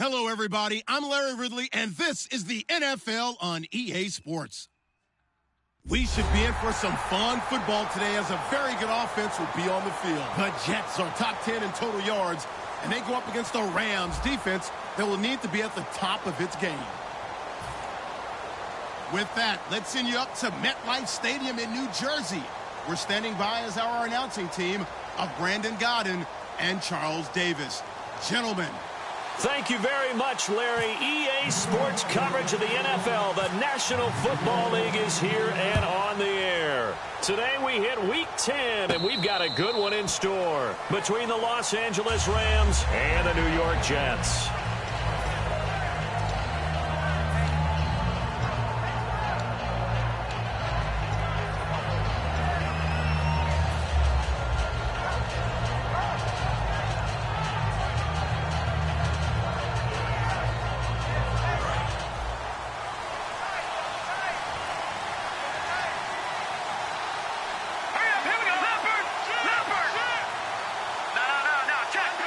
Hello, everybody. I'm Larry Ridley, and this is the NFL on EA Sports. We should be in for some fun football today as a very good offense will be on the field. The Jets are top 10 in total yards, and they go up against the Rams defense that will need to be at the top of its game. With that, let's send you up to MetLife Stadium in New Jersey. We're standing by as our announcing team of Brandon Godden and Charles Davis. Gentlemen. Thank you very much, Larry. EA Sports coverage of the NFL. The National Football League is here and on the air. Today we hit Week 10, and we've got a good one in store between the Los Angeles Rams and the New York Jets.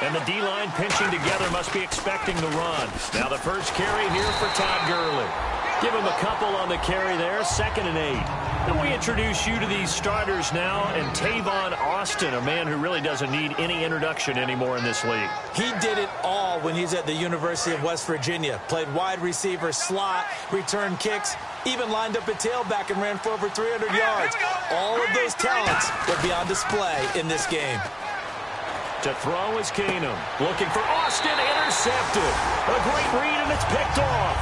And the D-line pinching together must be expecting the run. Now the first carry here for Todd Gurley. Give him a couple on the carry there, 2nd and 8. And we introduce you to these starters now, and Tavon Austin, a man who really doesn't need any introduction anymore in this league. He did it all when he's at the University of West Virginia. Played wide receiver, slot, returned kicks, even lined up at tailback and ran for over 300 yards. All of those talents will be on display in this game. To throw is Keenum. Looking for Austin, intercepted. A great read, and it's picked off.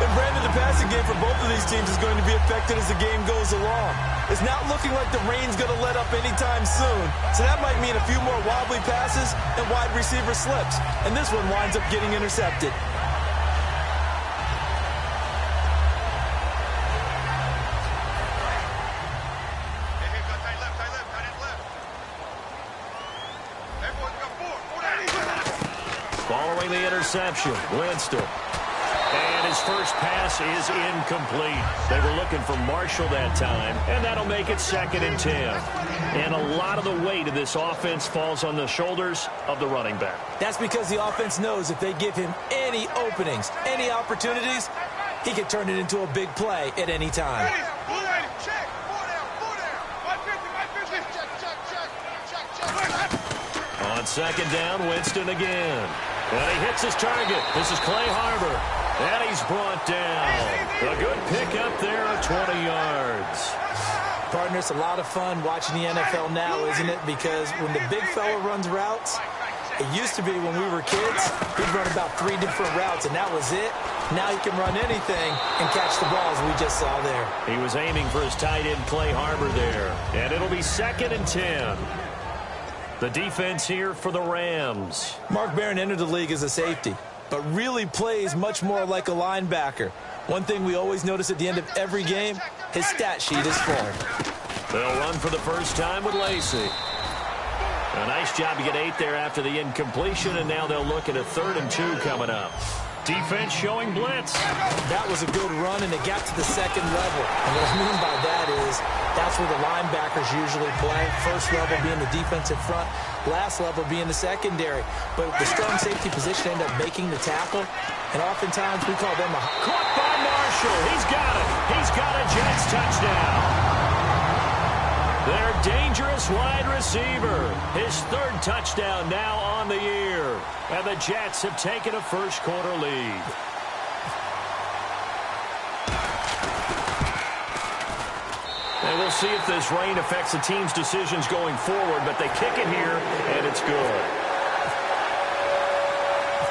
And Brandon, the passing game for both of these teams is going to be affected as the game goes along. It's not looking like the rain's going to let up anytime soon. So that might mean a few more wobbly passes and wide receiver slips. And this one winds up getting intercepted. Following the interception, Winston. And his first pass is incomplete. They were looking for Marshall that time, and that'll make it 2nd and 10. And a lot of the weight of this offense falls on the shoulders of the running back. That's because the offense knows if they give him any openings, any opportunities, he can turn it into a big play at any time. On 2nd down, Winston again. And he hits his target. This is Clay Harbor. And he's brought down. A good pickup there of 20 yards. Partner, it's a lot of fun watching the NFL now, isn't it? Because when the big fella runs routes, it used to be when we were kids, he'd run about 3 different routes, and that was it. Now he can run anything and catch the balls we just saw there. He was aiming for his tight end, Clay Harbor, there. And it'll be 2nd and 10. The defense here for the Rams. Mark Barron entered the league as a safety, but really plays much more like a linebacker. One thing we always notice at the end of every game, his stat sheet is full. They'll run for the first time with Lacey. A nice job to get 8 there after the incompletion, and now they'll look at a 3rd and 2 coming up. Defense showing blitz. That was a good run, and it got to the 2nd level. And what I mean by that is that's where the linebackers usually play. First level being the defensive front, last level being the secondary. But the strong safety position ended up making the tackle, and oftentimes we call them a... Caught by Marshall. He's got it. He's got a Jets touchdown. Their dangerous wide receiver. His 3rd touchdown now on the year. And the Jets have taken a first-quarter lead. And we'll see if this rain affects the team's decisions going forward, but they kick it here, and it's good.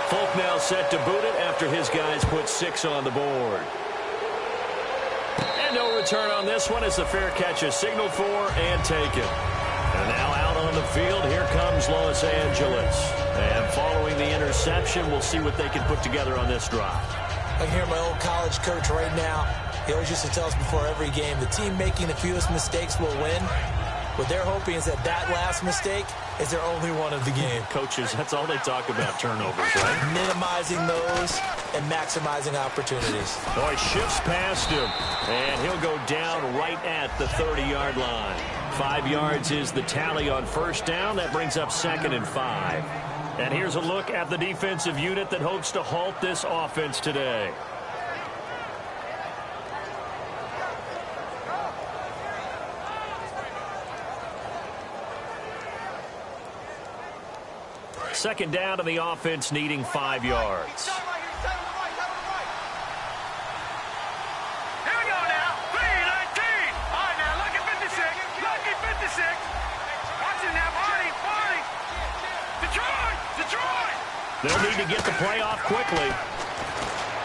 Folk now set to boot it after his guys put 6 on the board. And no return on this one as the fair catch is signaled for and taken. And now out on the field, here comes Los Angeles. And following the interception, we'll see what they can put together on this drive. I hear my old college coach right now. He always used to tell us before every game, the team making the fewest mistakes will win. What they're hoping is that last mistake is their only one of the game. Coaches, that's all they talk about, turnovers, right? Minimizing those and maximizing opportunities. Boy, shifts past him, and he'll go down right at the 30-yard line. 5 yards is the tally on first down. That brings up 2nd and 5. And here's a look at the defensive unit that hopes to halt this offense today. Second down, and the offense needing 5 yards. They'll need to get the play off quickly.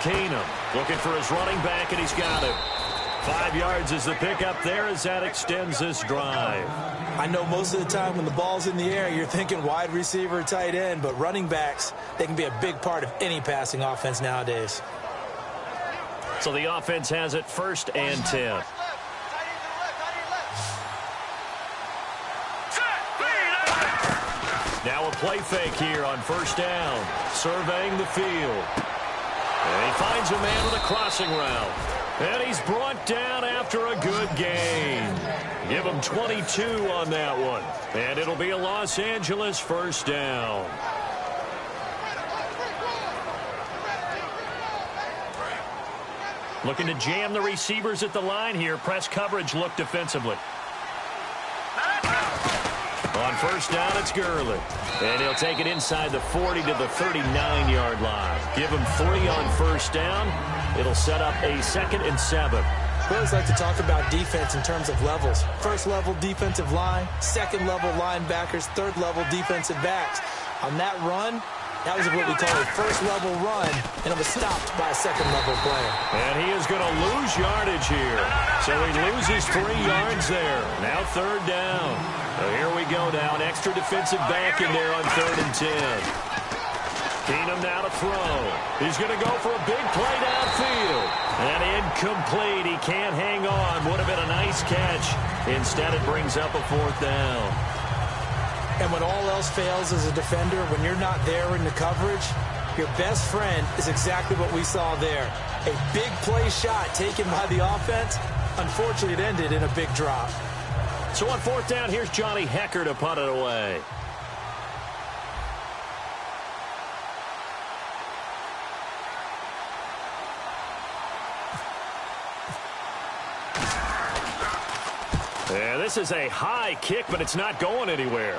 GeTsUm looking for his running back, and he's got it. 5 yards is the pickup there as that extends this drive. I know most of the time when the ball's in the air, you're thinking wide receiver, tight end, but running backs, they can be a big part of any passing offense nowadays. So the offense has it 1st and 10. Now a play fake here on 1st down. Surveying the field. And he finds a man with a crossing route. And he's brought down after a good gain. Give him 22 on that one. And it'll be a Los Angeles 1st down. Looking to jam the receivers at the line here. Press coverage look defensively. On 1st down, it's Gurley. And he'll take it inside the 40 to the 39-yard line. Give him 3 on 1st down. It'll set up a 2nd and 7. We always like to talk about defense in terms of levels. 1st level defensive line, 2nd level linebackers, 3rd level defensive backs. On that run, that was what we call a 1st level run, and it was stopped by a 2nd level player. And he is going to lose yardage here. So he loses 3 yards there. Now 3rd down. So here we go now. An extra defensive back in there on 3rd and 10. GeTsUm now to throw. He's going to go for a big play downfield. And incomplete. He can't hang on. Would have been a nice catch. Instead, it brings up a 4th down. And when all else fails as a defender, when you're not there in the coverage, your best friend is exactly what we saw there. A big play shot taken by the offense. Unfortunately, it ended in a big drop. So on 4th down, here's Johnny Hecker to punt it away. Yeah, this is a high kick, but it's not going anywhere.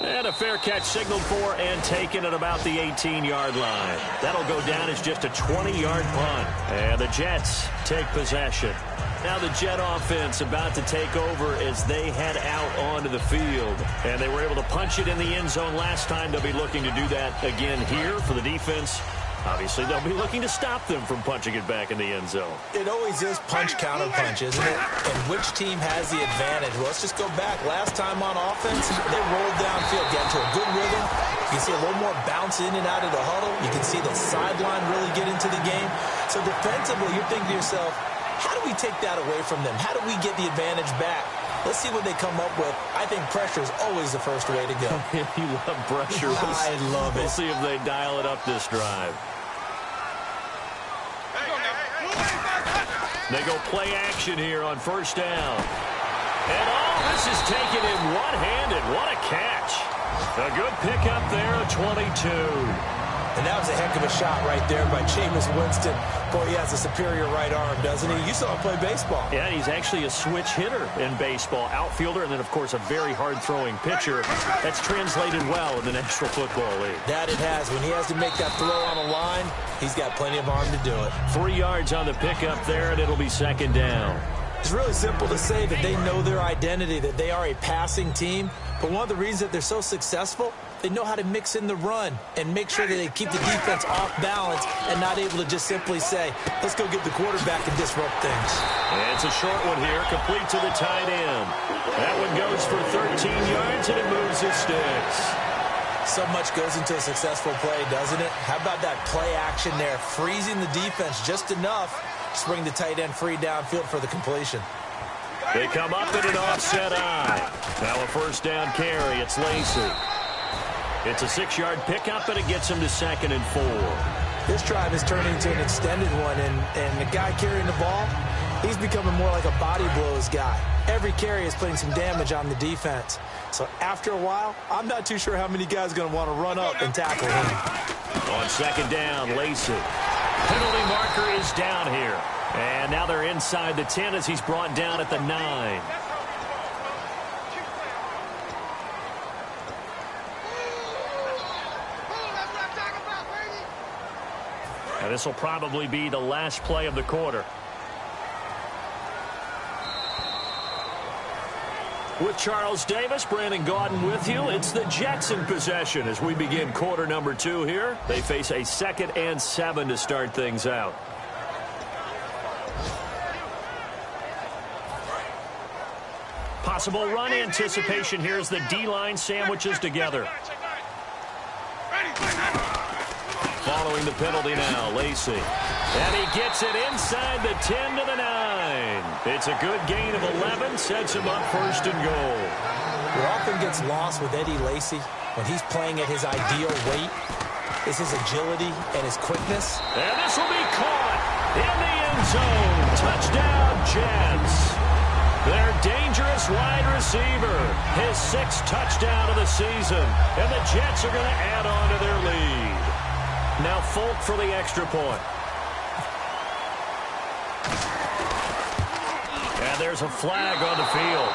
And a fair catch signaled for and taken at about the 18-yard line. That'll go down as just a 20-yard punt. And the Jets take possession. Now the Jet offense about to take over as they head out onto the field. And they were able to punch it in the end zone last time. They'll be looking to do that again here for the defense. Obviously, they'll be looking to stop them from punching it back in the end zone. It always is punch-counter-punch, isn't it? And which team has the advantage? Well, let's just go back. Last time on offense, they rolled downfield, got to a good rhythm. You can see a little more bounce in and out of the huddle. You can see the sideline really get into the game. So defensively, you're thinking to yourself, how do we take that away from them? How do we get the advantage back? Let's see what they come up with. I think pressure is always the first way to go. You love pressure. I love it. We'll see if they dial it up this drive. They go play action here on 1st down. And this is taken in one-handed. What a catch. A good pickup there, a 22. And that was a heck of a shot right there by Jameis Winston. Boy, he has a superior right arm, doesn't he? You saw him play baseball. Yeah, he's actually a switch hitter in baseball. Outfielder, and then, of course, a very hard-throwing pitcher. That's translated well in the National Football League. That it has. When he has to make that throw on a line, he's got plenty of arm to do it. 3 yards on the pickup there, and it'll be 2nd down. It's really simple to say that they know their identity, that they are a passing team. But one of the reasons that they're so successful, they know how to mix in the run and make sure that they keep the defense off balance and not able to just simply say, let's go get the quarterback and disrupt things. And it's a short one here, complete to the tight end. That one goes for 13 yards, and it moves the sticks. So much goes into a successful play, doesn't it? How about that play action there, freezing the defense just enough to bring the tight end free downfield for the completion. They come up in an offset eye. Now a 1st down carry. It's Lacy. It's a 6-yard pickup, and it gets him to 2nd and 4. This drive is turning into an extended one, and the guy carrying the ball, He's becoming more like a body blows guy. Every carry is putting some damage on the defense. So after a while, I'm not too sure how many guys are going to want to run up and tackle him. On second down, Lacey. Penalty marker is down here. And now they're inside the 10 as he's brought down at the 9. And this will probably be the last play of the quarter. With Charles Davis, Brandon Gaudin with you. It's the Jets in possession as we begin quarter number 2 here. They face a 2nd and 7 to start things out. Possible run anticipation here as the D-line sandwiches together. Following the penalty now, Lacey. And he gets it inside the 10 to the 9. It's a good gain of 11, sets him up 1st and goal. What often gets lost with Eddie Lacy when he's playing at his ideal weight is his agility and his quickness. And this will be caught in the end zone. Touchdown, Jets. Their dangerous wide receiver, his 6th touchdown of the season. And the Jets are going to add on to their lead. Now Folk for the extra point. And there's a flag on the field.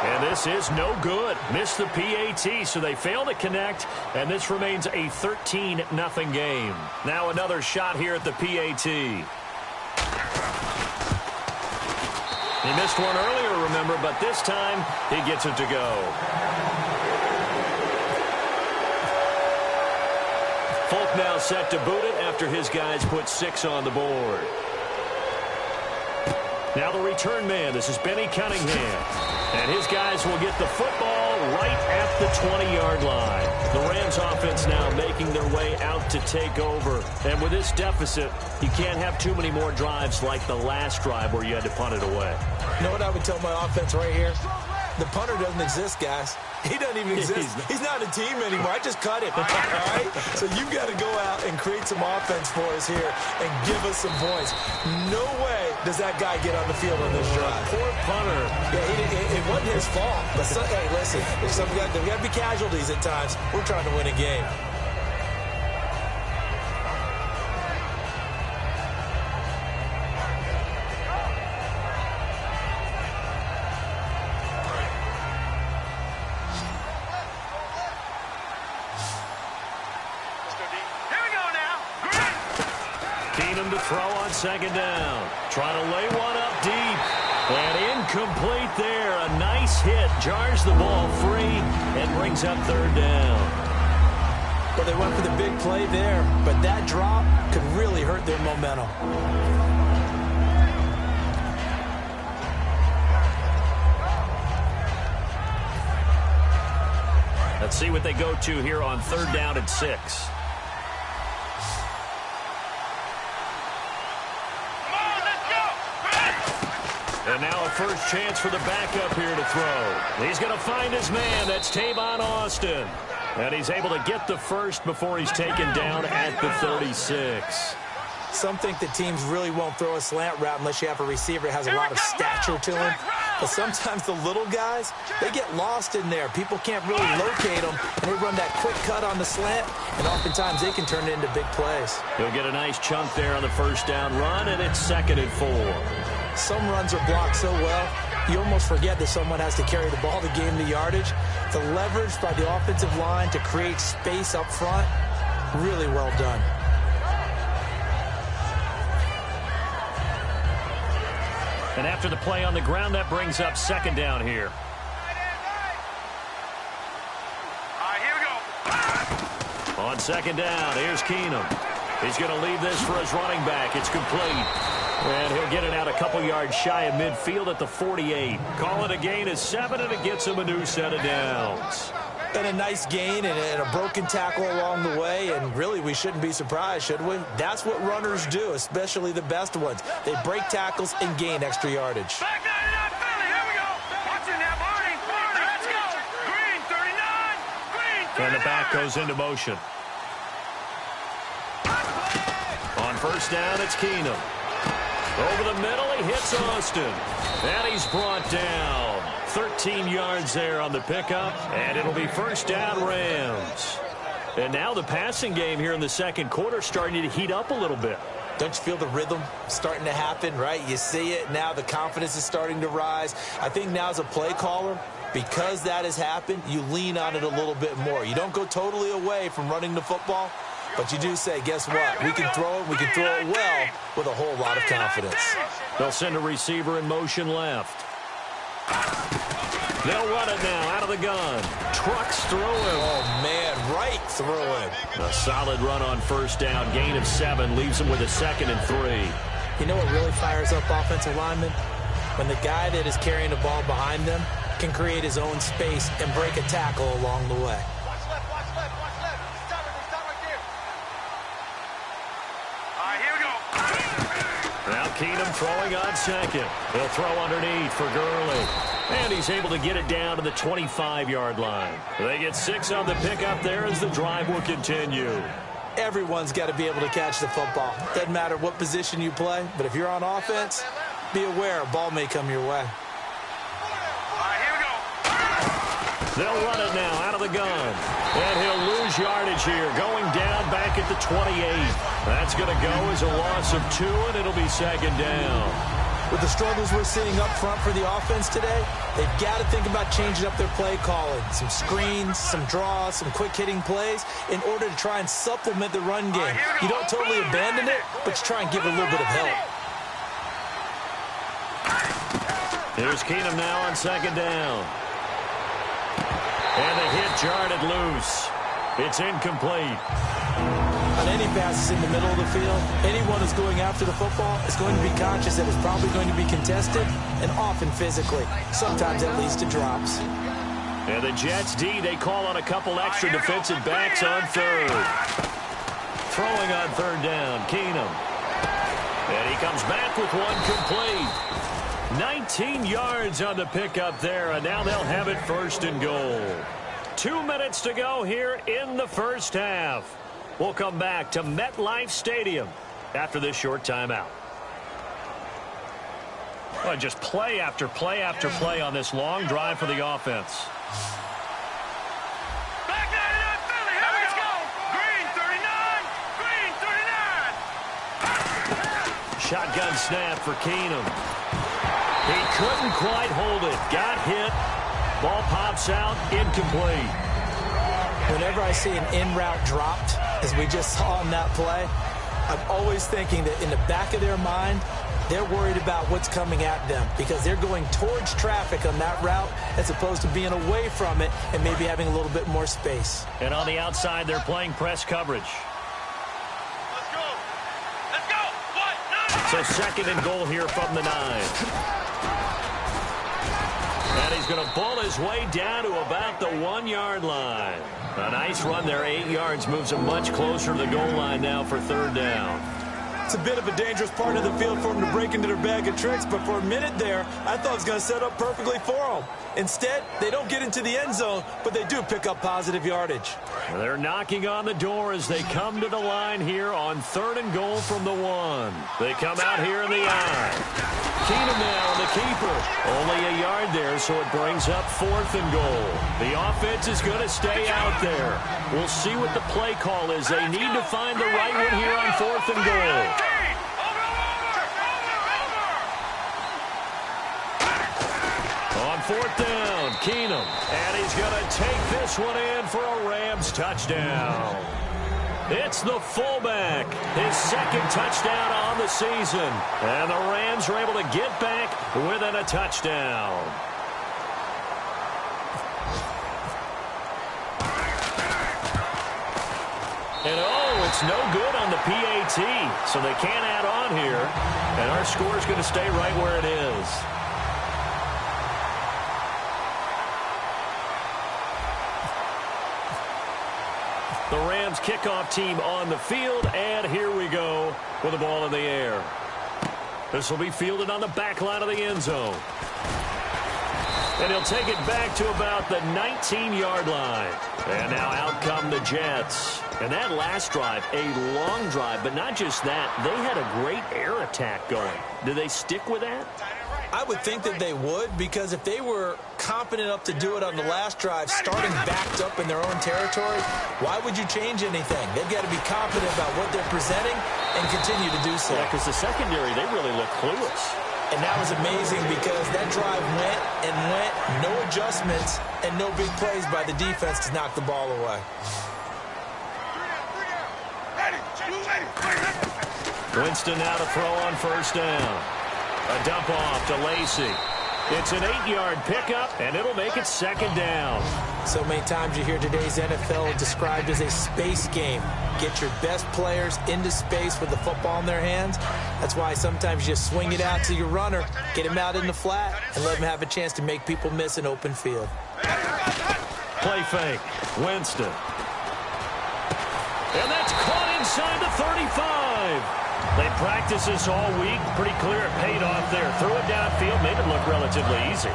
And this is no good. Missed the PAT, so they fail to connect, and this remains a 13-0 game. Now another shot here at the PAT. He missed one earlier, remember, but this time he gets it to go. Folk now set to boot it after his guys put 6 on the board. Now the return man, this is Benny Cunningham. And his guys will get the football right at the 20-yard line. The Rams offense now making their way out to take over. And with this deficit, you can't have too many more drives like the last drive where you had to punt it away. You know what I would tell my offense right here? The punter doesn't exist, guys. He doesn't even exist. He's not a team anymore. I just cut him, all right? So you've got to go out and create some offense for us here and give us some points. No way does that guy get on the field on this drive. Poor punter. Yeah, it wasn't his fault. But hey, listen, there's got to be casualties at times. We're trying to win a game. To throw on second down. Trying to lay one up deep. And incomplete there. A nice hit. Jars the ball free and brings up 3rd down. Well, they went for the big play there, but that drop could really hurt their momentum. Let's see what they go to here on 3rd down and 6. And now a first chance for the backup here to throw. He's going to find his man. That's Tavon Austin. And he's able to get the first before he's taken down at the 36. Some think that teams really won't throw a slant route unless you have a receiver that has a lot of stature to him. But sometimes the little guys, they get lost in there. People can't really locate them, and they run that quick cut on the slant, and oftentimes they can turn it into big plays. He'll get a nice chunk there on the first down run, and it's 2nd and 4. Some runs are blocked so well, you almost forget that someone has to carry the ball to gain the yardage. The leverage by the offensive line to create space up front, really well done. And after the play on the ground, that brings up 2nd down here. On 2nd down, here's Keenum. He's going to leave this for his running back. It's complete. And he'll get it out a couple yards shy of midfield at the 48. Call it a gain of 7, and it gets him a new set of downs. And a nice gain and a broken tackle along the way, and really we shouldn't be surprised, should we? That's what runners do, especially the best ones. They break tackles and gain extra yardage. And the back goes into motion. On first down, it's Keenum. Over the middle, he hits Austin. And he's brought down. 13 yards there on the pickup, and it'll be first down Rams. And now the passing game here in the second quarter starting to heat up a little bit. Don't you feel the rhythm starting to happen, right? You see it now. The confidence is starting to rise. I think now as a play caller, because that has happened, you lean on it a little bit more. You don't go totally away from running the football, but you do say, guess what? We can throw it. We can throw it well with a whole lot of confidence. They'll send a receiver in motion left. They'll run it now out of the gun. Trucks through him. Oh, man, right through him. A solid run on first down. Gain of 7 leaves him with a 2nd and 3. You know what really fires up offensive linemen? When the guy that is carrying the ball behind them can create his own space and break a tackle along the way. Watch left, watch left, watch left. Stop right there. All right, here we go. Now Keenum throwing on 2nd. He'll throw underneath for Gurley. And he's able to get it down to the 25-yard line. They get 6 on the pickup there as the drive will continue. Everyone's got to be able to catch the football. Doesn't matter what position you play, but if you're on offense, be aware a ball may come your way. All right, here we go. They'll run it now out of the gun. And he'll lose yardage here, going down back at the 28. That's going to go as a loss of 2, and it'll be 2nd down. With the struggles we're seeing up front for the offense today, they've got to think about changing up their play calling. Some screens, some draws, some quick-hitting plays in order to try and supplement the run game. You don't totally abandon it, but you try and give it a little bit of help. Here's Keenum now on 2nd down. And the hit jarred loose. It's incomplete. On any passes in the middle of the field, anyone who's going after the football is going to be conscious that it's probably going to be contested and often physically. Sometimes that leads to drops. And the Jets D, they call on a couple extra defensive backs on 3rd. Throwing on 3rd down, Keenum. And he comes back with one complete. 19 yards on the pickup there, and now they'll have it 1st and goal. 2 minutes to go here in the first half. We'll come back to MetLife Stadium after this short timeout. Well, just play after play after play on this long drive for the offense. Back 99 Philly, here we go. Green 39. Shotgun snap for Keenum. He couldn't quite hold it. Got hit. Ball pops out. Incomplete. Whenever I see an in-route dropped, as we just saw in that play, I'm always thinking that in the back of their mind, they're worried about what's coming at them because they're going towards traffic on that route as opposed to being away from it and maybe having a little bit more space. And on the outside, they're playing press coverage. Let's go. Let's go. What? So 2nd and goal here from the 9. And he's going to pull his way down to about the 1-yard line. A nice run there, 8 yards, moves him much closer to the goal line now for 3rd down. It's a bit of a dangerous part of the field for them to break into their bag of tricks, but for a minute there, I thought it was going to set up perfectly for them. Instead, they don't get into the end zone, but they do pick up positive yardage. They're knocking on the door as they come to the line here on 3rd and goal from the 1. They come out here in the eye. Keenum now, the keeper. Only a yard there, so it brings up 4th and goal. The offense is going to stay out there. We'll see what the play call is. They need to find the right one here on 4th and goal. On 4th down, Keenum. And he's going to take this one in for a Rams touchdown. It's the fullback, his 2nd touchdown on the season. And the Rams are able to get back within a touchdown. And oh, it's no good on the PAT, so they can't add on here. And our score is going to stay right where it is. The Rams kickoff team on the field, and here we go with the ball in the air. This will be fielded on the back line of the end zone. And he'll take it back to about the 19-yard line. And now out come the Jets. And that last drive, a long drive, but not just that, they had a great air attack going. Do they stick with that? I would think that they would, because if they were confident enough to do it on the last drive, starting backed up in their own territory, why would you change anything? They've got to be confident about what they're presenting and continue to do so. Yeah, because the secondary, they really look clueless. And that was amazing because that drive went and went, no adjustments, and no big plays by the defense to knock the ball away. Winston now to throw on first down. A dump off to Lacey. It's an 8-yard pickup, and it'll make it second down. So many times you hear today's NFL described as a space game. Get your best players into space with the football in their hands. That's why sometimes you swing it out to your runner, get him out in the flat, and let him have a chance to make people miss an open field. Play fake. Winston. And that's caught inside the 35. They practiced this all week. Pretty clear it paid off there. Threw it downfield, made it look relatively easy.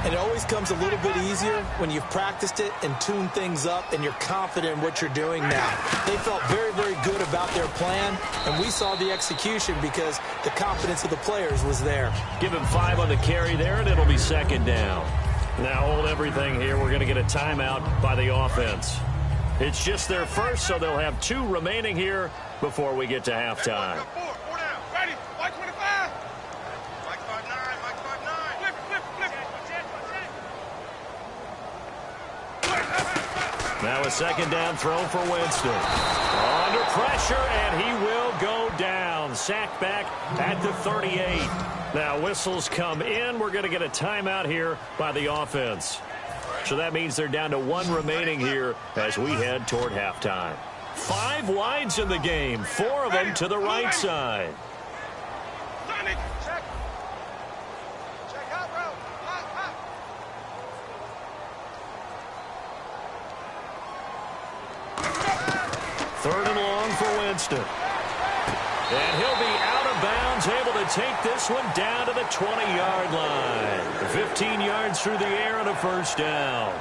And it always comes a little bit easier when you've practiced it and tuned things up and you're confident in what you're doing now. They felt very, very good about their plan, and we saw the execution because the confidence of the players was there. Give him 5 on the carry there, and it'll be second down. Now hold everything here. We're going to get a timeout by the offense. It's just their first, so they'll have 2 remaining here before we get to halftime. Four down. Ready. Mike 25. Mike 5'9". Mike 5'9". Flip. Now a second down throw for Winston. Under pressure, and he will go down. Sacked back at the 38. Now whistles come in. We're going to get a timeout here by the offense. So that means they're down to 1 remaining here as we head toward halftime. 5 wides in the game, 4 of them to the right side. Check. Check out, bro. Third and long for Winston. And he'll be out of bounds, able to take this one down to the 20-yard line. 15 yards through the air and a first down.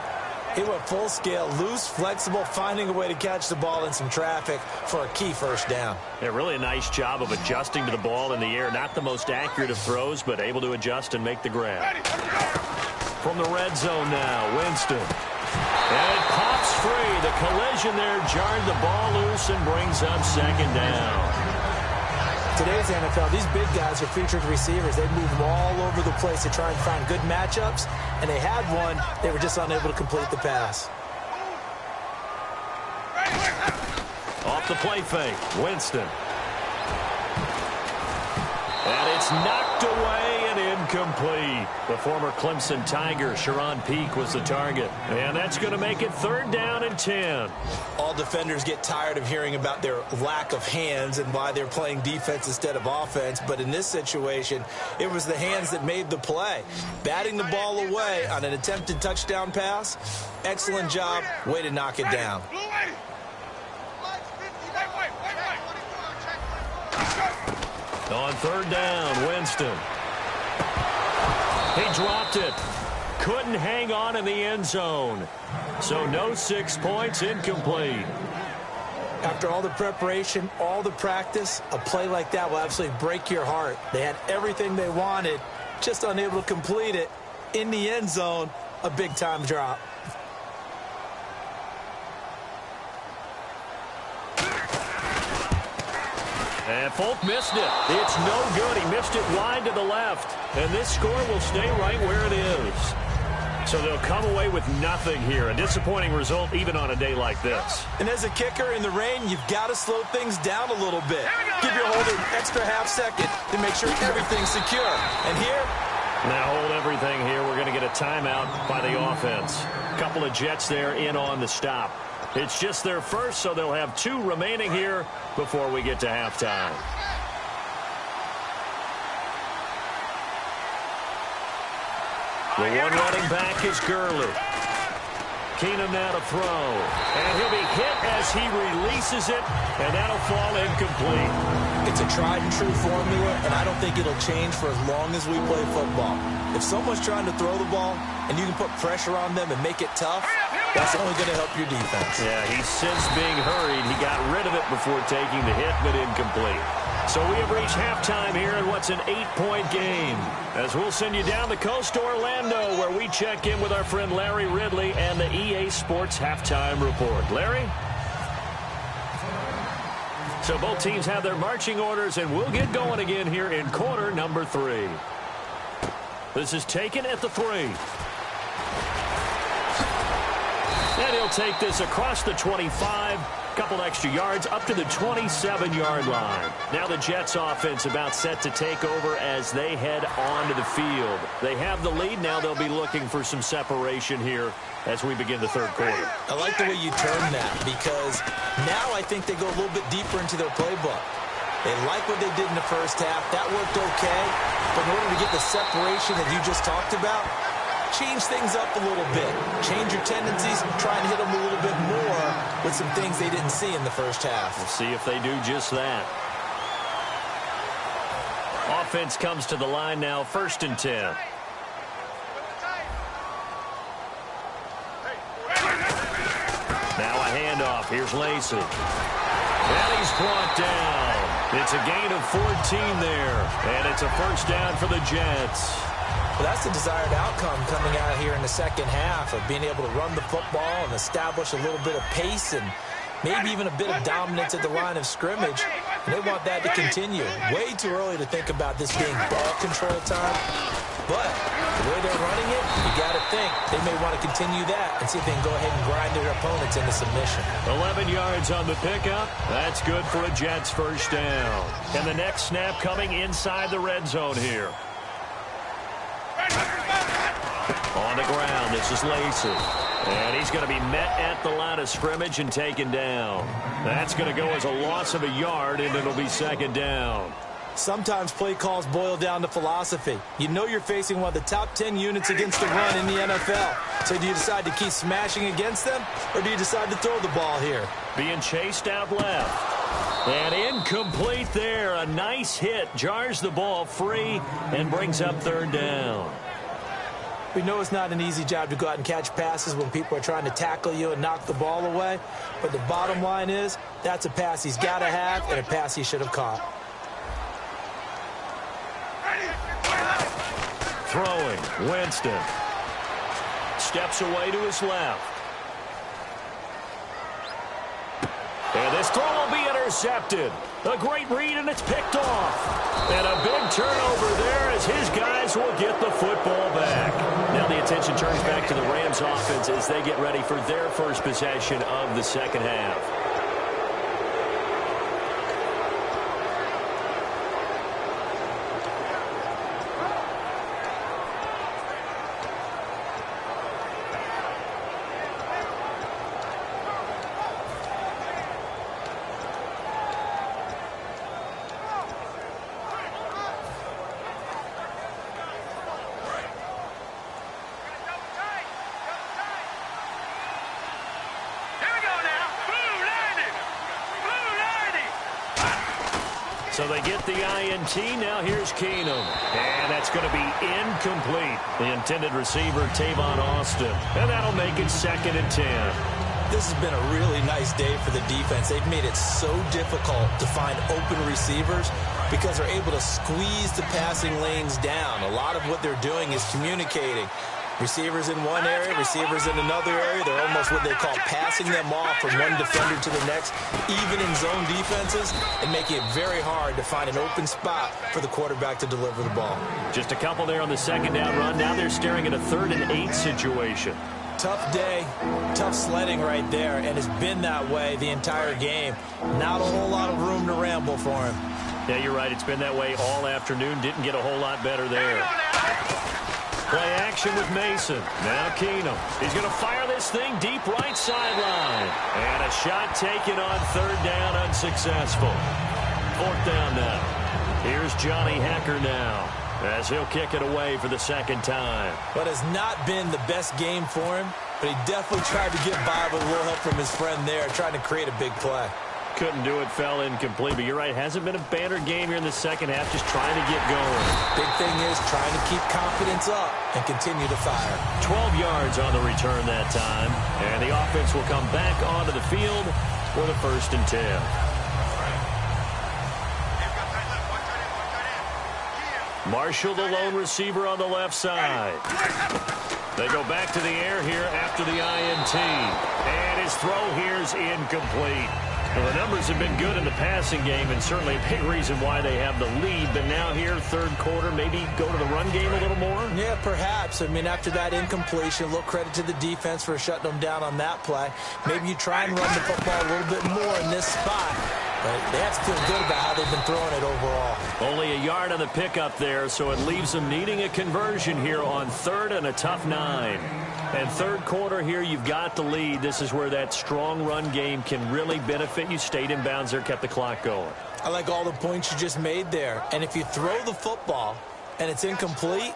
He went full scale, loose, flexible, finding a way to catch the ball in some traffic for a key first down. Yeah, really a nice job of adjusting to the ball in the air. Not the most accurate of throws, but able to adjust and make the grab. From the red zone now, Winston. And it pops free. The collision there jarred the ball loose and brings up second down. Today's NFL, these big guys are featured receivers. They move them all over the place to try and find good matchups, and they had one. They were just unable to complete the pass. Off the play fake, Winston. And it's knocked away and incomplete. The former Clemson Tiger, Sharon Peak, was the target. And that's going to make it 3rd down and 10. All defenders get tired of hearing about their lack of hands and why they're playing defense instead of offense. But in this situation, it was the hands that made the play. Batting the ball away on an attempted touchdown pass. Excellent job. Way to knock it down. On 3rd down, Winston. He dropped it. Couldn't hang on in the end zone. So no 6 points, incomplete. After all the preparation, all the practice, a play like that will absolutely break your heart. They had everything they wanted, just unable to complete it. In the end zone, a big-time drop. And Folk missed it. It's no good. He missed it wide to the left. And this score will stay right where it is. So they'll come away with nothing here. A disappointing result even on a day like this. And as a kicker in the rain, you've got to slow things down a little bit. Give your holder an extra half second to make sure everything's secure. And here, now hold everything here. We're going to get a timeout by the offense. A couple of Jets there in on the stop. It's just their first, so they'll have 2 remaining here before we get to halftime. The one running back is Gurley. Keenum now to throw. And he'll be hit as he releases it, and that'll fall incomplete. it's a tried-and-true formula, and I don't think it'll change for as long as we play football. If someone's trying to throw the ball and you can put pressure on them and make it tough, That's only going to help your defense. Yeah, he's since being hurried. He got rid of it before taking the hit, but incomplete. So we have reached halftime here in what's an 8-point game. As we'll send you down the coast to Orlando, where we check in with our friend Larry Ridley and the EA Sports Halftime Report. Larry? So both teams have their marching orders, and we'll get going again here in quarter number 3. This is taken at the 3. And he'll take this across the 25. Couple extra yards up to the 27-yard line. Now the Jets offense about set to take over as they head onto the field. They have the lead. Now they'll be looking for some separation here as we begin the third quarter. I like the way you term that, because now I think they go a little bit deeper into their playbook. They like what they did in the first half. That worked okay. But in order to get the separation that you just talked about, change things up a little bit. Change your tendencies. Try and hit them a little bit more with some things they didn't see in the first half. We'll see if they do just that. Offense comes to the line now, 1st and 10. Now a handoff. Here's Lacey. And he's brought down. It's a gain of 14 there. And it's a first down for the Jets. Well, that's the desired outcome coming out here in the second half, of being able to run the football and establish a little bit of pace and maybe even a bit of dominance at the line of scrimmage. And they want that to continue. Way too early to think about this being ball control time. But the way they're running it, you got to think they may want to continue that and see if they can go ahead and grind their opponents into submission. 11 yards on the pickup. That's good for a Jets first down. And the next snap coming inside the red zone here. On the ground, this is Lacey. And he's going to be met at the line of scrimmage and taken down. That's going to go as a loss of a yard, and it'll be second down. Sometimes play calls boil down to philosophy. You know you're facing one of the top 10 units against the run in the NFL. So do you decide to keep smashing against them, or do you decide to throw the ball here? Being chased out left. And incomplete there. A nice hit. Jars the ball free and brings up third down. We know it's not an easy job to go out and catch passes when people are trying to tackle you and knock the ball away. But the bottom line is, that's a pass he's got to have and a pass he should have caught. Throwing, Winston. Steps away to his left. And this throw will be intercepted. A great read, and it's picked off. And a big turnover there as his guys will get the football back. Now the attention turns back to the Rams offense as they get ready for their first possession of the second half. So they get the INT. Now here's Keenum. And that's going to be incomplete. The intended receiver, Tavon Austin. And that'll make it 2nd and 10. This has been a really nice day for the defense. They've made it so difficult to find open receivers because they're able to squeeze the passing lanes down. A lot of what they're doing is communicating. Receivers in one area, receivers in another area. They're almost what they call passing them off from one defender to the next, even in zone defenses, and making it very hard to find an open spot for the quarterback to deliver the ball. Just a couple there on the second down run. Now they're staring at a 3rd and 8 situation. Tough day, tough sledding right there, and it's been that way the entire game. Not a whole lot of room to ramble for him. Yeah, you're right. It's been that way all afternoon. Didn't get a whole lot better there. Play action with Mason. Now Keenum. He's going to fire this thing deep right sideline. And a shot taken on 3rd down, unsuccessful. 4th down now. Here's Johnny Hecker now as he'll kick it away for the 2nd time. But it's not been the best game for him, but he definitely tried to get by with a little help from his friend there, trying to create a big play. couldn't do it, fell incomplete. But you're right, hasn't been a banner game here in the second half, just trying to get going. Big thing is trying to keep confidence up and continue to fire. 12 yards on the return that time. And the offense will come back onto the field for the 1st and 10. Marshall, the lone receiver on the left side. They go back to the air here after the INT. And his throw here is incomplete. Well, the numbers have been good in the passing game, and certainly a big reason why they have the lead. But now here, 3rd quarter, maybe go to the run game a little more? Yeah, perhaps. I mean, after that incompletion, a little credit to the defense for shutting them down on that play. Maybe you try and run the football a little bit more in this spot. But they have to feel good about how they've been throwing it overall. Only a yard on the pickup there, so it leaves them needing a conversion here on 3rd and a tough 9. And 3rd quarter here, you've got the lead. This is where that strong run game can really benefit you. Stayed in bounds there, kept the clock going. I like all the points you just made there. And if you throw the football and it's incomplete,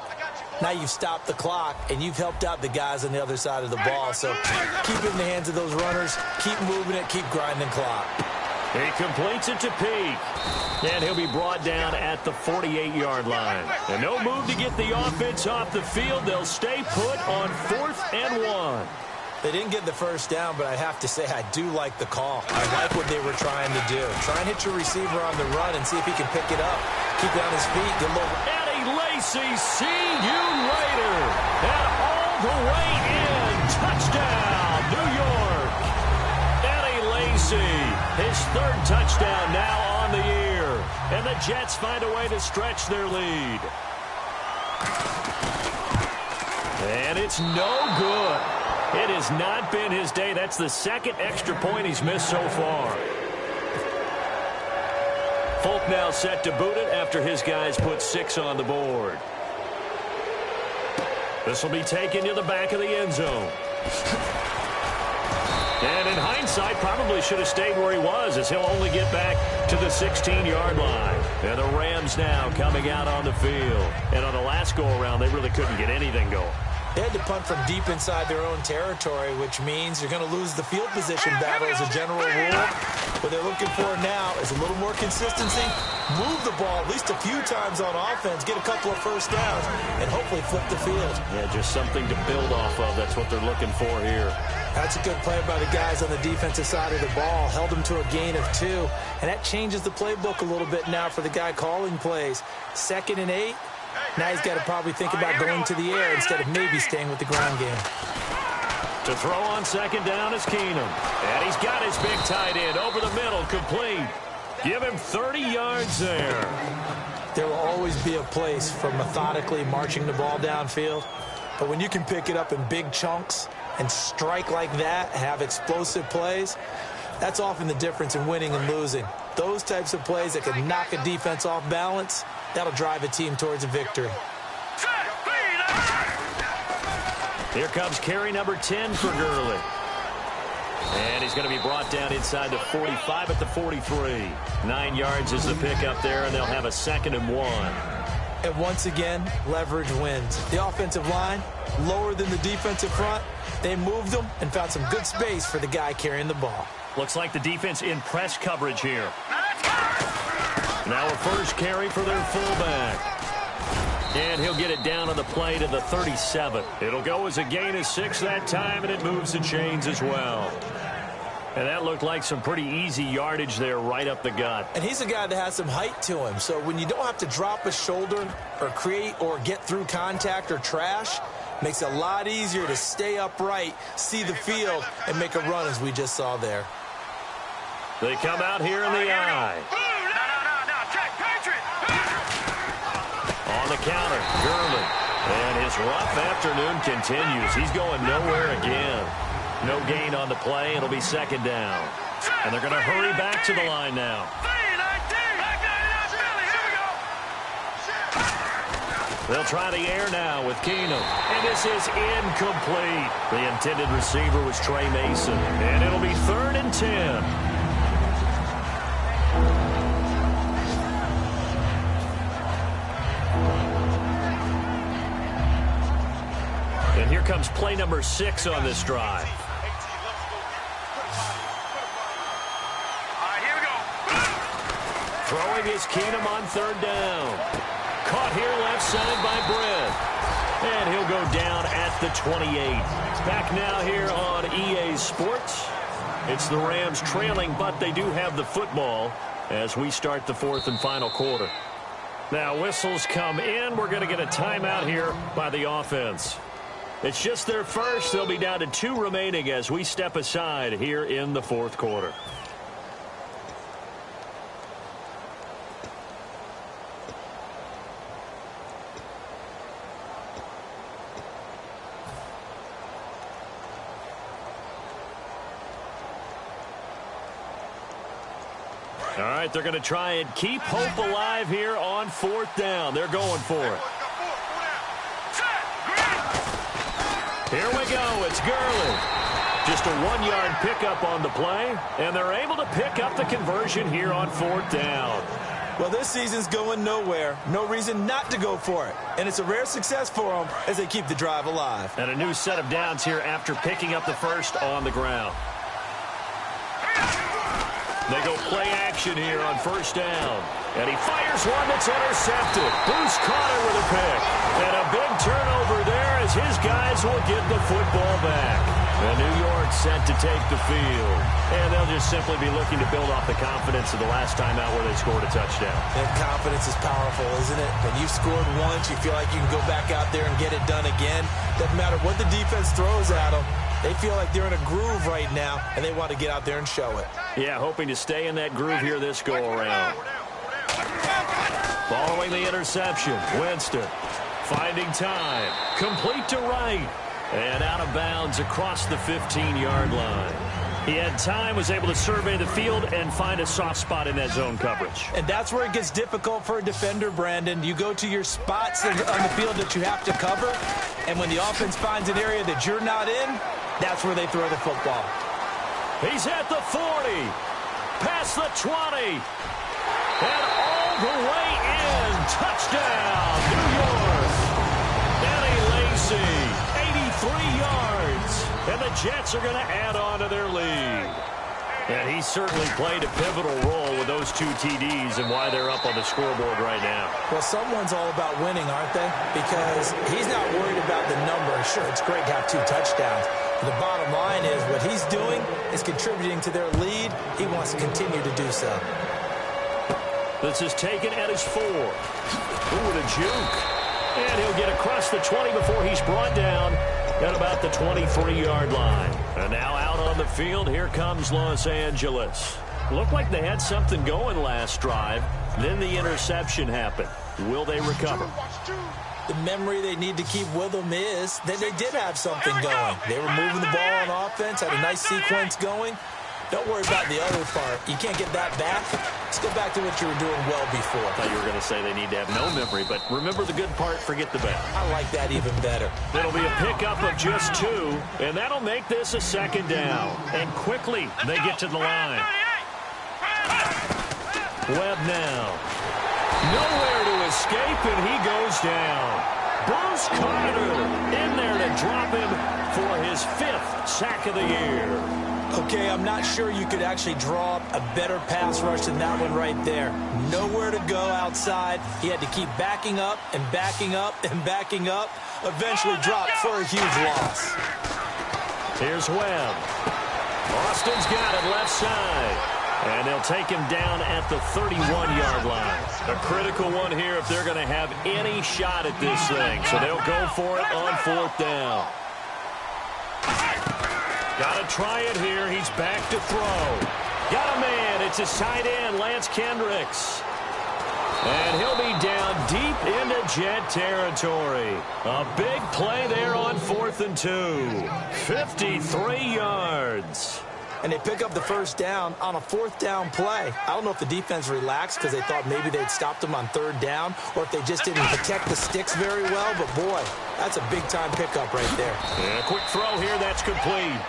now you've stopped the clock and you've helped out the guys on the other side of the ball. So keep it in the hands of those runners. Keep moving it. Keep grinding clock. He completes it to Peak. And he'll be brought down at the 48-yard line. And no move to get the offense off the field. They'll stay put on 4th and 1. They didn't get the first down, but I have to say I do like the call. I like what they were trying to do. Try and hit your receiver on the run and see if he can pick it up. Keep it on his feet. Get a little... Eddie Lacy, see you later. And all the way in. Touchdown, New York. Eddie Lacy, his 3rd touchdown now on the year. And the Jets find a way to stretch their lead. And it's no good. It has not been his day. That's the 2nd extra point he's missed so far. Folk now set to boot it after his guys put 6 on the board. This will be taken to the back of the end zone. And in hindsight, probably should have stayed where he was, as he'll only get back to the 16-yard line. And the Rams now coming out on the field. And on the last go-around, they really couldn't get anything going. They had to punt from deep inside their own territory, which means you're going to lose the field position battle as a general rule. What they're looking for now is a little more consistency, move the ball at least a few times on offense, get a couple of first downs, and hopefully flip the field. Yeah, just something to build off of. That's what they're looking for here. That's a good play by the guys on the defensive side of the ball. Held them to a gain of 2, and that changes the playbook a little bit now for the guy calling plays. 2nd and 8. Now he's got to probably think about going to the air instead of maybe staying with the ground game. To throw on 2nd down is Keenum. And he's got his big tight end over the middle, complete. Give him 30 yards there. There will always be a place for methodically marching the ball downfield. But when you can pick it up in big chunks and strike like that, have explosive plays, that's often the difference in winning and losing. Those types of plays that can knock a defense off balance, that'll drive a team towards a victory. Here comes carry number 10 for Gurley. And he's going to be brought down inside the 45 at the 43. 9 yards is the pickup there, and they'll have a 2nd and 1. And once again, leverage wins. The offensive line, lower than the defensive front. They moved them and found some good space for the guy carrying the ball. Looks like the defense in press coverage here. Now a first carry for their fullback. And he'll get it down on the play to the 37. It'll go as a gain of 6 that time, and it moves the chains as well. And that looked like some pretty easy yardage there right up the gut. And he's a guy that has some height to him. So when you don't have to drop a shoulder or create or get through contact or trash, makes it a lot easier to stay upright, see the field, and make a run as we just saw there. They come out here in the eye. On the counter, Gurley. And his rough afternoon continues. He's going nowhere again. No gain on the play. It'll be 2nd down. And they're going to hurry back to the line now. They'll try the air now with Keenum. And this is incomplete. The intended receiver was Trey Mason. And it'll be 3rd and 10. And here comes play number 6 on this drive. Here we Throwing is Keenum on third down. Caught here left side by Brett. And he'll go down at the 28. Back now here on EA Sports. It's the Rams trailing, but they do have the football as we start the fourth and final quarter. Now whistles come in. We're going to get a timeout here by the offense. It's just their first. They'll be down to 2 remaining as we step aside here in the fourth quarter. All right, they're going to try and keep hope alive here on fourth down. They're going for it. Here we go. It's Gurley. Just a 1-yard pickup on the play, and they're able to pick up the conversion here on fourth down. Well, this season's going nowhere. No reason not to go for it. And it's a rare success for them as they keep the drive alive. And a new set of downs here after picking up the first on the ground. They go play action here on first down. And he fires one that's intercepted. Bruce caught it with a pick. And a big turnover there as his guys will get the football back. And New York set to take the field. And they'll just simply be looking to build off the confidence of the last time out where they scored a touchdown. And confidence is powerful, isn't it? When you've scored once, you feel like you can go back out there and get it done again. Doesn't matter what the defense throws at them. They feel like they're in a groove right now, and they want to get out there and show it. Yeah, hoping to stay in that groove here this go-around. Following the interception, Winston finding time. Complete to right. And out of bounds across the 15-yard line. He had time, was able to survey the field and find a soft spot in that zone coverage. And that's where it gets difficult for a defender, Brandon. You go to your spots on the field that you have to cover, and when the offense finds an area that you're not in, that's where they throw the football. He's at the 40, past the 20, and all the way in. Touchdown, New York. Danny Lacy, 83 yards. And the Jets are going to add on to their lead. And he certainly played a pivotal role with those 2 TDs and why they're up on the scoreboard right now. Well, someone's all about winning, aren't they? Because he's not worried about the number. Sure, it's great to have 2 touchdowns. The bottom line is what he's doing is contributing to their lead. He wants to continue to do so. This is taken at his 4. Ooh, with a juke. And he'll get across the 20 before he's brought down at about the 23-yard line. And now out on the field, here comes Los Angeles. Looked like they had something going last drive. Then the interception happened. Will they recover? The memory they need to keep with them is that they did have something going. They were moving the ball on offense, had a nice sequence going. Don't worry about the other part. You can't get that back. Let's go back to what you were doing well before. I thought you were going to say they need to have no memory, but remember the good part, forget the bad. I like that even better. It'll be a pickup of just 2, and that'll make this a second down. And quickly, they get to the line. Webb now. Nowhere to escape, and he goes down. Bruce Carter in there to drop him for his 5th sack of the year. Okay, I'm not sure you could actually draw up a better pass rush than that one right there. Nowhere to go outside. He had to keep backing up and backing up and backing up. Eventually dropped for a huge loss. Here's Webb. Austin's got it left side. And they'll take him down at the 31-yard line. A critical one here if they're going to have any shot at this thing. So they'll go for it on fourth down. Got to try it here. He's back to throw. Got a man. It's his tight end, Lance Kendricks. And he'll be down deep into Jet territory. A big play there on 4th and 2. 53 yards. And they pick up the first down on a 4th down play. I don't know if the defense relaxed because they thought maybe they'd stopped them on 3rd down or if they just didn't protect the sticks very well. But, boy, that's a big-time pickup right there. And a quick throw here. That's complete.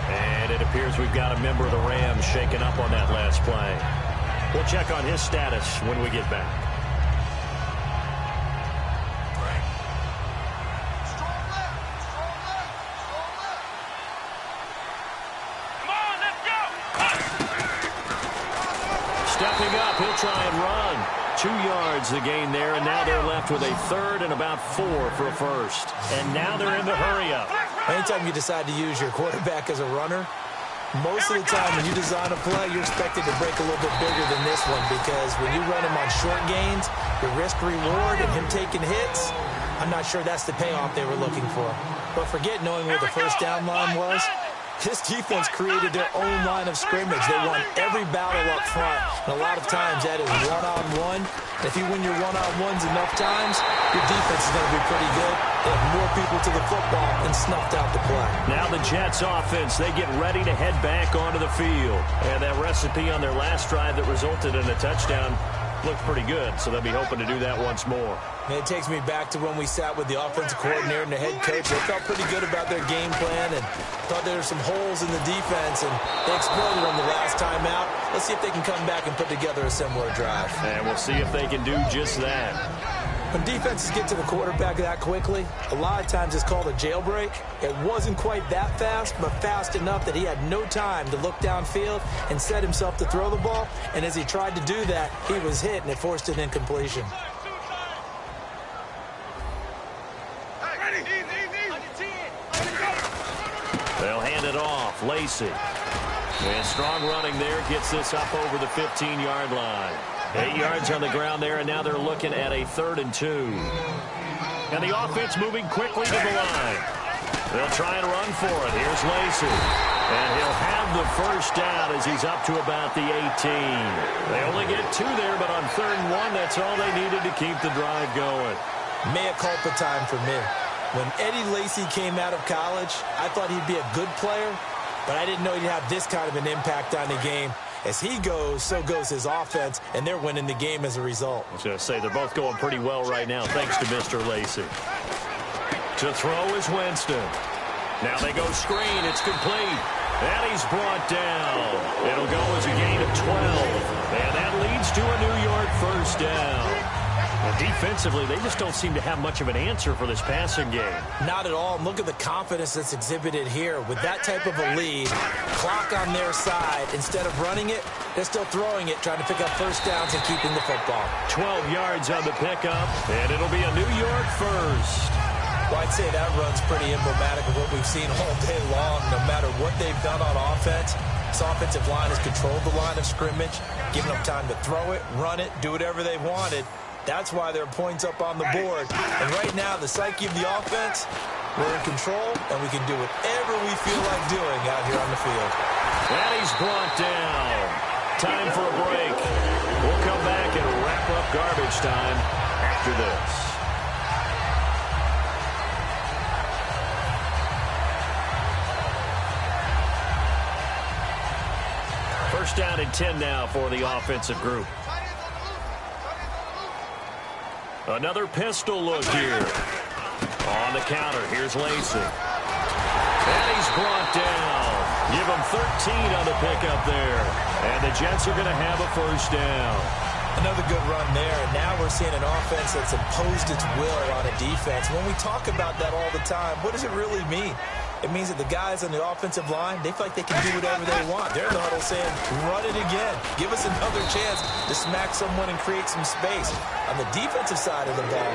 And it appears we've got a member of the Rams shaken up on that last play. We'll check on his status when we get back. Wrapping up, he'll try and run. 2 yards the gain there, and now they're left with a third and about 4 for a first. And now they're in the hurry-up. Anytime you decide to use your quarterback as a runner, most of the time when you design a play, you're expected to break a little bit bigger than this one, because when you run him on short gains, the risk-reward and him taking hits, I'm not sure that's the payoff they were looking for. But forget knowing where the first down line was. This defense created their own line of scrimmage. They won every battle up front, and a lot of times that is one-on-one. And if you win your one-on-ones enough times, your defense is going to be pretty good. They have more people to the football and snuffed out the play. Now the Jets offense, they get ready to head back onto the field. And that recipe on their last drive that resulted in a touchdown looked pretty good, so they'll be hoping to do that once more. And it takes me back to when we sat with the offensive coordinator and the head coach. They felt pretty good about their game plan and thought there were some holes in the defense, and they exploited them the last time out. Let's see if they can come back and put together a similar drive. And we'll see if they can do just that. When defenses get to the quarterback that quickly, a lot of times it's called a jailbreak. It wasn't quite that fast, but fast enough that he had no time to look downfield and set himself to throw the ball. And as he tried to do that, he was hit, and it forced an incompletion. They'll hand it off. Lacey. And strong running there gets this up over the 15-yard line. 8 yards on the ground there, and now they're looking at a 3rd and 2. And the offense moving quickly to the line. They'll try and run for it. Here's Lacey. And he'll have the first down as he's up to about the 18. They only get 2 there, but on 3rd and 1, that's all they needed to keep the drive going. Mea culpa time for me. When Eddie Lacy came out of college, I thought he'd be a good player, but I didn't know he'd have this kind of an impact on the game. As he goes, so goes his offense, and they're winning the game as a result. I was going to say, they're both going pretty well right now, thanks to Mr. Lacey. To throw is Winston. Now they go screen. It's complete. And he's brought down. It'll go as a gain of 12. And that leads to a New York first down. Well, defensively, they just don't seem to have much of an answer for this passing game. Not at all. And look at the confidence that's exhibited here. With that type of a lead, clock on their side, instead of running it, they're still throwing it, trying to pick up first downs and keeping the football. 12 yards on the pickup, and it'll be a New York first. Well, I'd say that run's pretty emblematic of what we've seen all day long. No matter what they've done on offense, this offensive line has controlled the line of scrimmage, given them time to throw it, run it, do whatever they wanted. That's why there are points up on the board. And right now, the psyche of the offense, we're in control, and we can do whatever we feel like doing out here on the field. And he's brought down. Time for a break. We'll come back and wrap up garbage time after this. First down and 10 now for the offensive group. Another pistol look here. On the counter, here's Lacey. And he's brought down. Give him 13 on the pickup there. And the Jets are going to have a first down. Another good run there, and now we're seeing an offense that's imposed its will on a defense. When we talk about that all the time, what does it really mean? It means that the guys on the offensive line, they feel like they can do whatever they want. They're in the huddle saying, run it again. Give us another chance to smack someone and create some space. On the defensive side of the ball,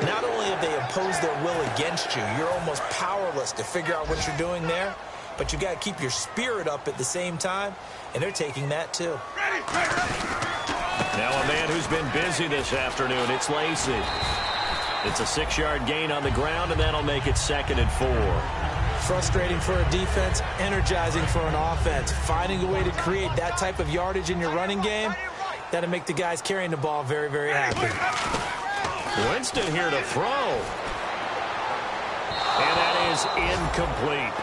not only have they imposed their will against you, you're almost powerless to figure out what you're doing there, but you got to keep your spirit up at the same time, and they're taking that too. Now a man who's been busy this afternoon, it's Lacey. It's a 6-yard gain on the ground, and that'll make it 2nd and 4. Frustrating for a defense, energizing for an offense. Finding a way to create that type of yardage in your running game, that'll make the guys carrying the ball very, very happy. Winston here to throw. And that is incomplete.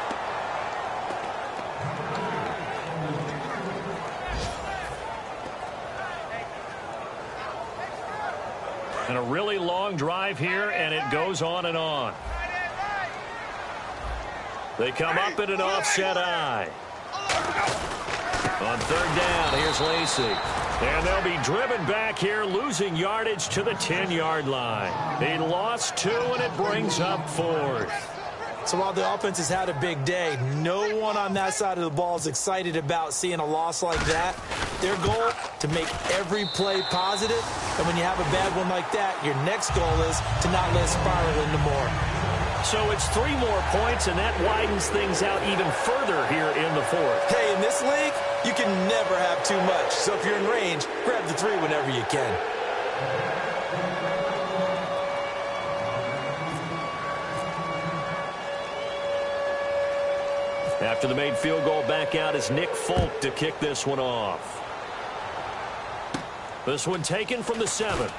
And a really long drive here, and it goes on and on. They come up in an offset eye. On 3rd down, here's Lacey. And they'll be driven back here, losing yardage to the 10-yard line. He lost 2, and it brings up 4th. So while the offense has had a big day, no one on that side of the ball is excited about seeing a loss like that. Their goal, to make every play positive. And when you have a bad one like that, your next goal is to not let it spiral into more. So it's 3 more points, and that widens things out even further here in the fourth. Hey, in this league, you can never have too much. So if you're in range, grab the 3 whenever you can. After the made field goal, back out is Nick Folk to kick this one off. This one taken from the 7.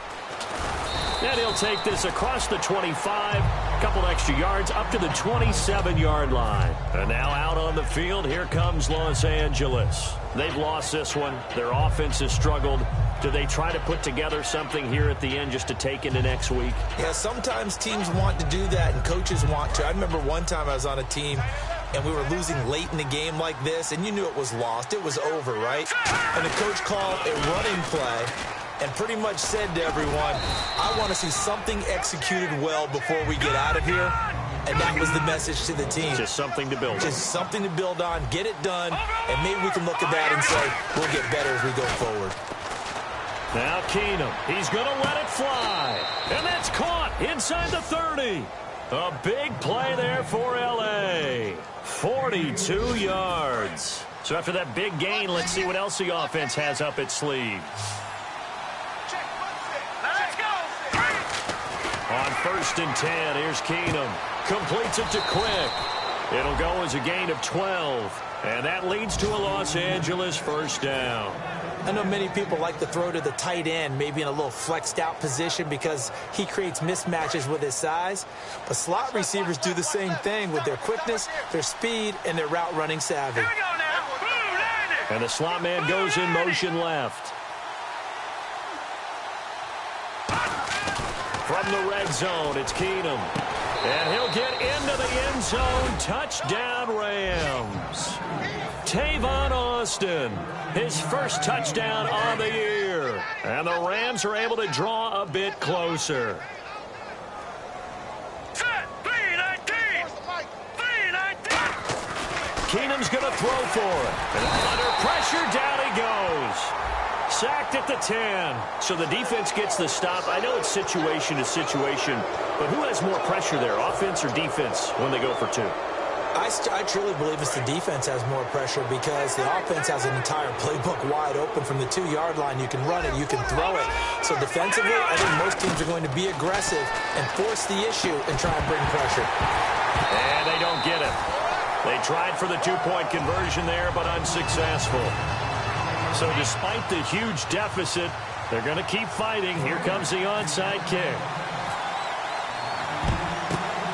And he'll take this across the 25, a couple extra yards up to the 27-yard line. And now out on the field, here comes Los Angeles. They've lost this one. Their offense has struggled. Do they try to put together something here at the end just to take into next week? Yeah, sometimes teams want to do that and coaches want to. I remember one time I was on a team and we were losing late in the game like this, and you knew it was lost. It was over, right? And the coach called a running play and pretty much said to everyone, I want to see something executed well before we get out of here. And that was the message to the team. Just something to build on. Just something to build on, get it done, and maybe we can look at that and say, we'll get better as we go forward. Now Keenum, he's going to let it fly. And that's caught inside the 30. A big play there for L.A. 42 yards. So after that big gain, let's see what else the offense has up its sleeve. On 1st and 10, here's Keenum. Completes it to Quick. It'll go as a gain of 12. And that leads to a Los Angeles first down. I know many people like to throw to the tight end, maybe in a little flexed out position because he creates mismatches with his size. But slot receivers do the same thing with their quickness, their speed, and their route running savvy. And the slot man goes in motion left. From the red zone, it's Keenum. And he'll get into the end zone. Touchdown, Rams. Tavon Austin, his first touchdown on the year. And the Rams are able to draw a bit closer. Keenum's going to throw for it. And under pressure, down he goes. Sacked at the 10. So the defense gets the stop. I know it's situation to situation, but who has more pressure there, offense or defense, when they go for 2? I truly believe it's the defense has more pressure because the offense has an entire playbook wide open from the 2-yard line. You can run it, you can throw it. So defensively, I think most teams are going to be aggressive and force the issue and try and bring pressure. And they don't get it. They tried for the 2-point conversion there, but unsuccessful. So despite the huge deficit, they're going to keep fighting. Here comes the onside kick.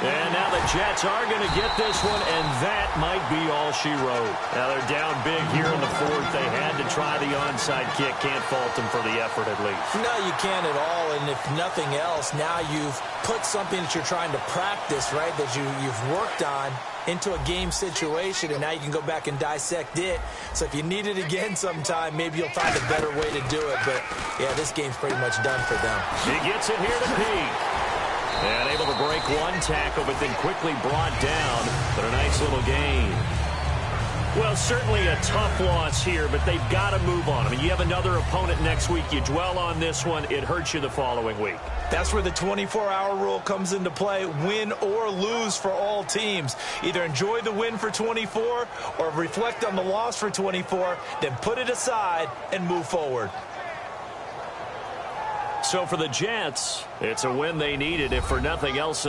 And now the Jets are going to get this one, and that might be all she wrote. Now they're down big here in the 4th. They had to try the onside kick. Can't fault them for the effort at least. No, you can't at all. And if nothing else, now you've put something that you're trying to practice, right, that you've worked on into a game situation, and now you can go back and dissect it. So if you need it again sometime, maybe you'll find a better way to do it. But, yeah, this game's pretty much done for them. He gets it here to Pete. And able to break one tackle, but then quickly brought down. But a nice little gain. Well, certainly a tough loss here, but they've got to move on. I mean, you have another opponent next week. You dwell on this one, it hurts you the following week. That's where the 24-hour rule comes into play, win or lose for all teams. Either enjoy the win for 24 or reflect on the loss for 24, then put it aside and move forward. So for the Jets, it's a win they needed, if for nothing else.